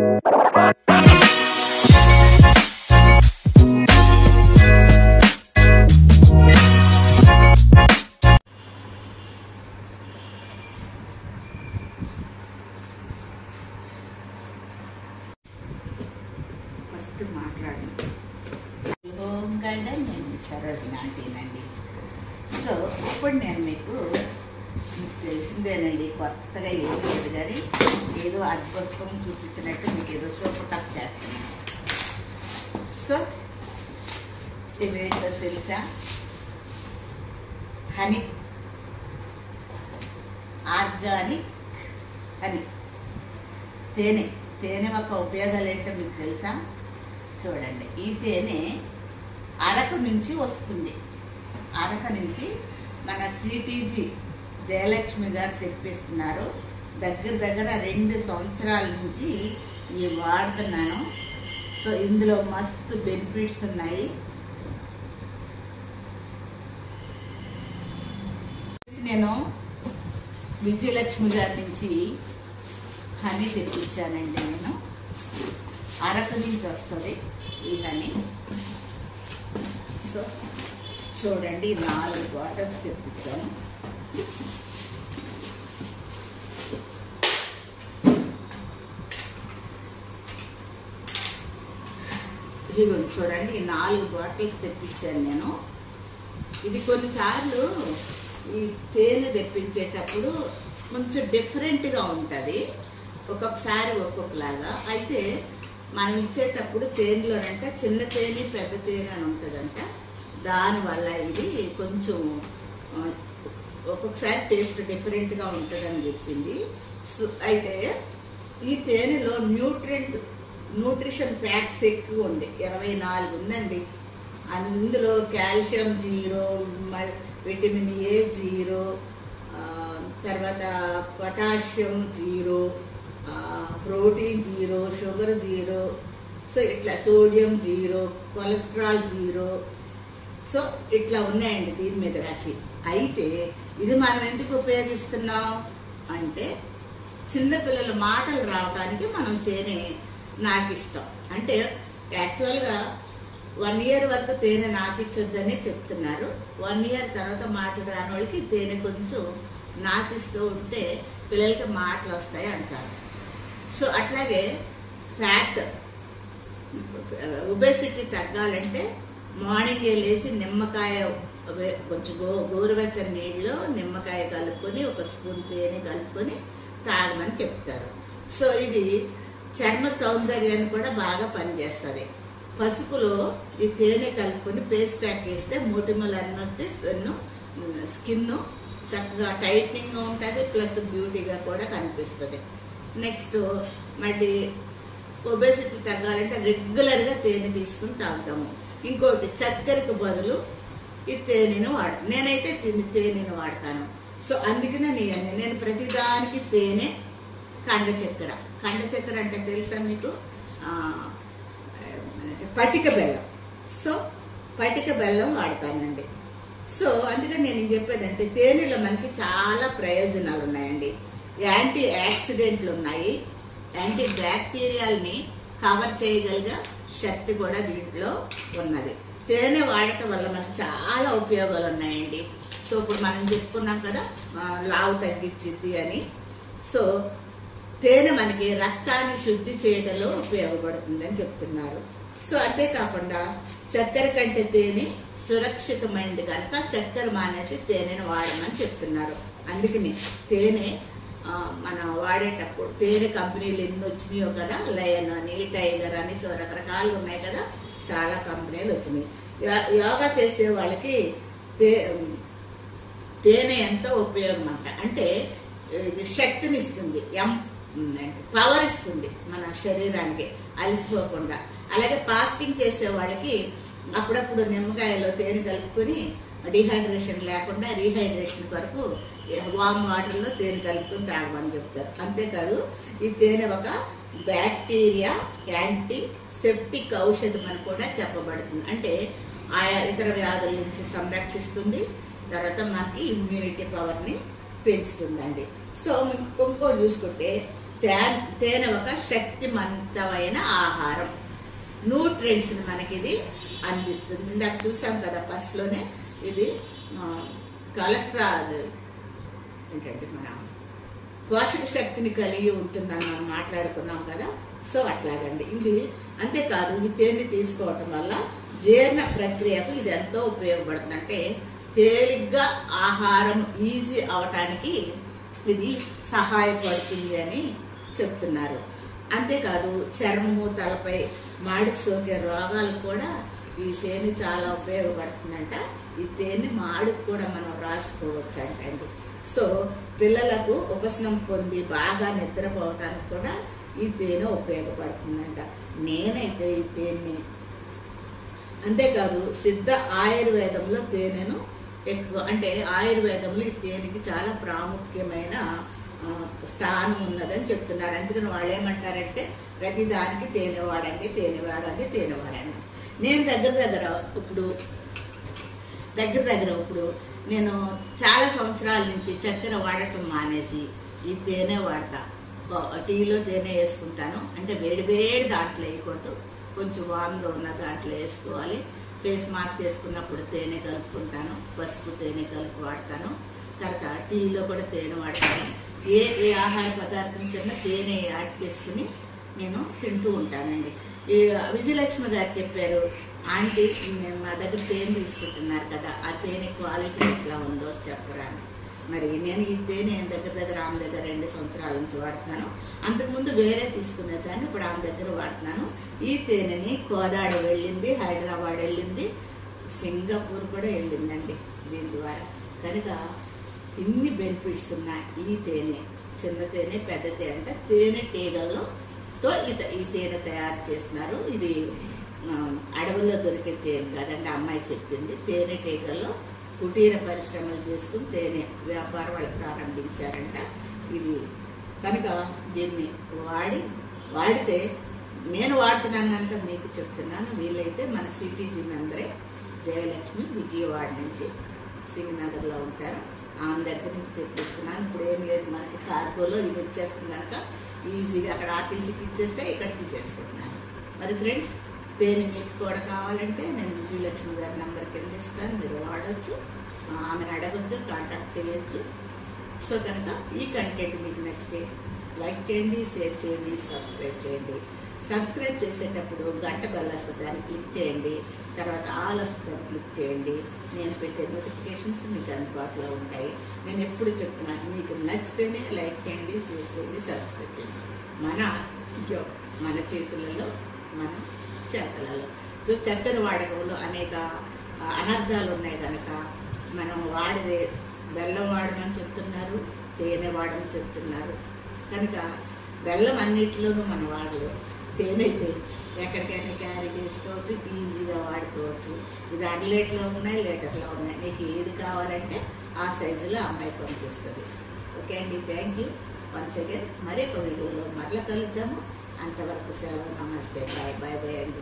First మాట్లాడి home garden నేను Sarojana ఆంటీనండి. So ఇప్పుడు నేను మీకు తెలిసిందేనండి, కొత్తగా ఏం లేదు కానీ ఏదో అద్భుతం చూపించినట్టు మీకు ఏదో సూపర్ టప్ చేస్తున్నాను. సో ఇవేంటో తెలుసా? హనీ, ఆర్గానిక్ హనీ, తేనె. తేనె యొక్క ఉపయోగాలు ఏంటో మీకు తెలుసా? చూడండి, ఈ తేనె అరకు నుంచి వస్తుంది. అరకు నుంచి మన సిటీజీ జయలక్ష్మి గారు తెప్పిస్తున్నారు. దగ్గర 2 సంవత్సరాల నుంచి ఈ వాడుతున్నాను. సో ఇందులో మస్తు బెనిఫిట్స్ ఉన్నాయి. నేను విజయలక్ష్మి గారి నుంచి హనీ తెప్పించానండి. నేను అరకు నుంచి వస్తుంది ఈ హనీ. సో చూడండి, 4 బాటిల్స్ తెప్పించాను. ఇదిగోండి చూడండి, 4 బాటిల్స్ తెప్పించాను నేను. ఇది కొన్నిసార్లు ఈ తేనె తెప్పించేటప్పుడు కొంచెం డిఫరెంట్గా ఉంటుంది, ఒక్కొక్కసారి ఒక్కొక్కలాగా. అయితే మనం ఇచ్చేటప్పుడు తేనెలోనంట చిన్న తేనె పెద్ద తేనె అని ఉంటుందంట. దానివల్ల ఇది కొంచెం ఒక్కొక్కసారి టేస్ట్ డిఫరెంట్గా ఉంటుందని చెప్పింది. సో అయితే ఈ తేనెలో న్యూట్రిషన్ ఫ్యాక్ట్స్ ఎక్కువ ఉంది, 24 ఉందండి. అందులో కాల్షియం 0, విటమిన్ ఏ 0, తర్వాత పొటాషియం 0, ప్రోటీన్ 0, షుగర్ 0, సో ఇట్లా సోడియం 0, కొలెస్ట్రాల్ 0. సో ఇట్లా ఉన్నాయండి దీని మీద రాసి. అయితే ఇది మనం ఎందుకు ఉపయోగిస్తున్నాం అంటే, చిన్నపిల్లల మాటలు రావడానికి మనం తేనె నాకిస్తాం. అంటే యాక్చువల్గా 1 ఇయర్ వరకు తేనె నాకిచ్చొద్దని చెప్తున్నారు. 1 ఇయర్ తర్వాత మాటలు రాని వాళ్ళకి తేనె కొంచెం నాకిస్తూ ఉంటే పిల్లలకి మాటలు వస్తాయి అంటారు. సో అట్లాగే ఫ్యాట్, ఒబెసిటీ తగ్గాలంటే మార్నింగే లేచి నిమ్మకాయ, కొంచెం గోరువెచ్చని నీళ్ళలో నిమ్మకాయ కలుపుకొని 1 స్పూన్ తేనె కలుపుకొని తాగమని చెప్తారు. సో ఇది చర్మ సౌందర్యాన్ని కూడా బాగా పనిచేస్తుంది. పసుపులో ఈ తేనె కలుపుకొని ఫేస్ ప్యాక్ వేస్తే మొటిమలు అన్నీ వస్తే స్కిన్ చక్కగా టైట్నింగ్గా ఉంటుంది, ప్లస్ బ్యూటీగా కూడా కనిపిస్తుంది. నెక్స్ట్ మళ్ళీ ఒబెసిటీ తగ్గాలంటే రెగ్యులర్గా తేనె తీసుకుని తాగుతాము. ఇంకోటి, చక్కెరకు బదులు ఈ తేనెను నేనైతే తేనెను వాడతాను. సో అందుకనే నేను ప్రతిదానికి తేనె, కండ చక్కెర అంటే తెలుసా మీకు? పటిక బెల్లం. సో పటిక బెల్లం వాడతానండి. సో అందుకని నేను చెప్పేదంటే తేనెలో మనకి చాలా ప్రయోజనాలు ఉన్నాయండి. యాంటీ ఆక్సిడెంట్లు ఉన్నాయి, యాంటీ బ్యాక్టీరియాల్ని కవర్ చేయగలిగే శక్తి కూడా దీంట్లో ఉన్నది. తేనె వాడటం వల్ల మనకు చాలా ఉపయోగాలు ఉన్నాయండి. సో ఇప్పుడు మనం చెప్పుకున్నాం కదా, లావు తగ్గించింది అని. సో తేనె మనకి రక్తాన్ని శుద్ధి చేయడంలో ఉపయోగపడుతుంది అని చెప్తున్నారు. సో అంతేకాకుండా చక్కెర కంటే తేనె సురక్షితమైనది కనుక చక్కెర మానేసి తేనెను వాడమని చెప్తున్నారు. అందుకని తేనె మనం వాడేటప్పుడు తేనె కంపెనీలు ఎన్ని వచ్చినాయో కదా, లయన్ అని, టైగర్ అని, సో రకరకాలు ఉన్నాయి కదా, చాలా కంపెనీలు వచ్చినాయి. యోగా చేసే వాళ్ళకి తేనె ఎంతో ఉపయోగం అంట. అంటే శక్తిని ఇస్తుంది, పవర్ ఇస్తుంది మన శరీరానికి అలసిపోకుండా. అలాగే ఫాస్టింగ్ చేసే వాళ్ళకి అప్పుడప్పుడు నిమ్మకాయలో తేనె కలుపుకొని డిహైడ్రేషన్ లేకుండా రీహైడ్రేషన్ కొరకు వామ్ వాటర్లో తేనె కలుపుకొని తాగమని చెప్తారు. అంతేకాదు ఈ తేనె ఒక బ్యాక్టీరియా యాంటీ సెప్టిక్ ఔషధం అని కూడా చెప్పబడుతుంది. అంటే ఆయా ఇతర వ్యాధుల నుంచి సంరక్షిస్తుంది, తర్వాత మనకి ఇమ్యూనిటీ పవర్ని పెంచుతుందండి. సో ఇంకో చూసుకుంటే తేనె ఒక శక్తివంతమైన ఆహారం, న్యూట్రియంట్స్ ని మనకి ఇది అందిస్తుంది. ఇందాక చూసాం కదా ఫస్ట్ లోనే, ఇది కొలెస్ట్రాల్ ఏంటంటే మన పోషక శక్తిని కలిగి ఉంటుందని మనం మాట్లాడుకున్నాం కదా. సో అట్లాగండి ఇది. అంతేకాదు ఈ తేనె తీసుకోవటం వల్ల జీర్ణ ప్రక్రియకు ఇది ఎంతో ఉపయోగపడుతుంది. అంటే తేలిగ్గా ఆహారం ఈజీ అవటానికి ఇది సహాయపడుతుంది అని చెప్తున్నారు. అంతేకాదు చర్మము, తలపై మాడికి సోకే రోగాలకు కూడా ఈ తేనె చాలా ఉపయోగపడుతుందంట. ఈ తేనె మాడికి కూడా మనం రాసుకోవచ్చు అంటండి. సో పిల్లలకు ఉపశమనం పొంది బాగా నిద్రపోవటానికి కూడా ఈ తేనె ఉపయోగపడుతుందంట. నేనైతే ఈ తేనె, అంతేకాదు సిద్ధ ఆయుర్వేదంలో తేనెను ఎక్కువ, అంటే ఆయుర్వేదంలో ఈ తేనెకి చాలా ప్రాముఖ్యమైన స్థానం ఉన్నదని చెప్తున్నారు. అందుకని వాళ్ళు ఏమంటారంటే ప్రతి దానికి తేనె వాడండి, తేనె వాడండి, తేనె వాడండి. నేను దగ్గర ఇప్పుడు నేను చాలా సంవత్సరాల నుంచి చక్కెర వాడటం మానేసి ఈ తేనె వాడతా. టీలో తేనె వేసుకుంటాను. అంటే వేడి దాంట్లో వేయకూడదు, కొంచెం వామ్గా ఉన్న దాంట్లో వేసుకోవాలి. ఫేస్ మాస్క్ వేసుకున్నప్పుడు తేనె కలుపుకుంటాను, పసుపు తేనె కలిపి వాడతాను. తర్వాత టీలో కూడా తేనె వాడతాను. ఏ ఆహార పదార్థం కన్నా తేనె యాడ్ చేసుకుని నేను తింటూ ఉంటానండి. ఈ విజయలక్ష్మి గారు చెప్పారు, ఆంటీ మా దగ్గర తేనె తీసుకుంటున్నారు కదా, ఆ తేనె క్వాలిటీ ఎట్లా ఉందో చెప్పరా అని. మరి నేను ఈ తేనె దగ్గర ఆమె దగ్గర 2 సంవత్సరాల నుంచి వాడుతున్నాను. అంతకుముందు వేరే తీసుకునేదాన్ని, ఇప్పుడు ఆమె దగ్గర వాడుతున్నాను. ఈ తేనెని కోదాడ వెళ్ళింది, హైదరాబాద్ వెళ్ళింది, సింగపూర్ కూడా వెళ్ళిందండి దీని ద్వారా. కనుక ఇన్ని బెనిఫిట్స్ ఉన్నాయి ఈ తేనె. చిన్న తేనె, పెద్ద తేనె అంటే తేనె టీగలతో ఈ తేనె తయారు చేస్తున్నారు. ఇది అడవుల్లో దొరికే తేనె కాదండి, అమ్మాయి చెప్పింది. తేనె టీగల్లో కుటీర పరిశ్రమలు చేసుకుని తేనె వ్యాపారం వాళ్ళు ప్రారంభించారంట. ఇది కనుక దీన్ని వాడితే నేను వాడుతున్నాను కనుక మీకు చెప్తున్నాను. వీలైతే మన సిటీజీ మెంబరే జయలక్ష్మి విజయవాడ నుంచి సింగనగర్లో ఉంటారు, ఆమె దగ్గర నుంచి తెప్పిస్తున్నాను. ఇప్పుడు ఏం లేదు, మనకి కార్గోలో ఇది వచ్చేస్తుంది కనుక ఈజీగా అక్కడ ఆర్టీసీకి ఇచ్చేస్తే ఇక్కడ తీసేసుకుంటున్నాను. మరి ఫ్రెండ్స్, తేనె మీకు కూడా కావాలంటే నేను విజయలక్ష్మి గారి నెంబర్ కింద ఇస్తాను, మీరు వాడచ్చు, ఆమెను అడగచ్చు, కాంటాక్ట్ చేయొచ్చు. సో కనుక ఈ కంటెంట్ మీకు నచ్చితే లైక్ చేయండి, షేర్ చేయండి, సబ్స్క్రైబ్ చేయండి. సబ్స్క్రైబ్ చేసేటప్పుడు గంట బెల్ వస్తుంది, దాన్ని క్లిక్ చేయండి. తర్వాత ఆల్ వస్తుంది, క్లిక్ చేయండి. నేను పెట్టే నోటిఫికేషన్స్ మీకు అందుబాటులో ఉంటాయి. నేను ఎప్పుడు చెప్తున్నాను, మీకు నచ్చితేనే లైక్ చేయండి, షేర్ చేయండి, సబ్స్క్రైబ్ చేయండి. మన చేతులలో, మన చేతలలో. సో చక్కెర వాడకంలో అనేక అనర్థాలు ఉన్నాయి కనుక మనం వాడితే బెల్లం వాడమని చెప్తున్నారు, తేనె వాడమని చెప్తున్నారు. కనుక బెల్లం అన్నిటిలోనూ మనం వాడలేము, తేనె అయితే ఎక్కడికైనా క్యారీ చేసుకోవచ్చు, ఈజీగా వాడుకోవచ్చు. ఇది 1 లీటర్లో ఉన్నాయి, లీటర్లో ఉన్నాయి. మీకు ఏది కావాలంటే ఆ సైజులో అమ్మాయి పంపిస్తుంది. ఓకే అండి, థ్యాంక్ యూ వన్స్ అగైన్. మరొక వీడియోలో మరలా కలుద్దాము. అంతవరకు సెలవు, నమస్తే, బాయ్ బాయ్ బాయ్ అండి.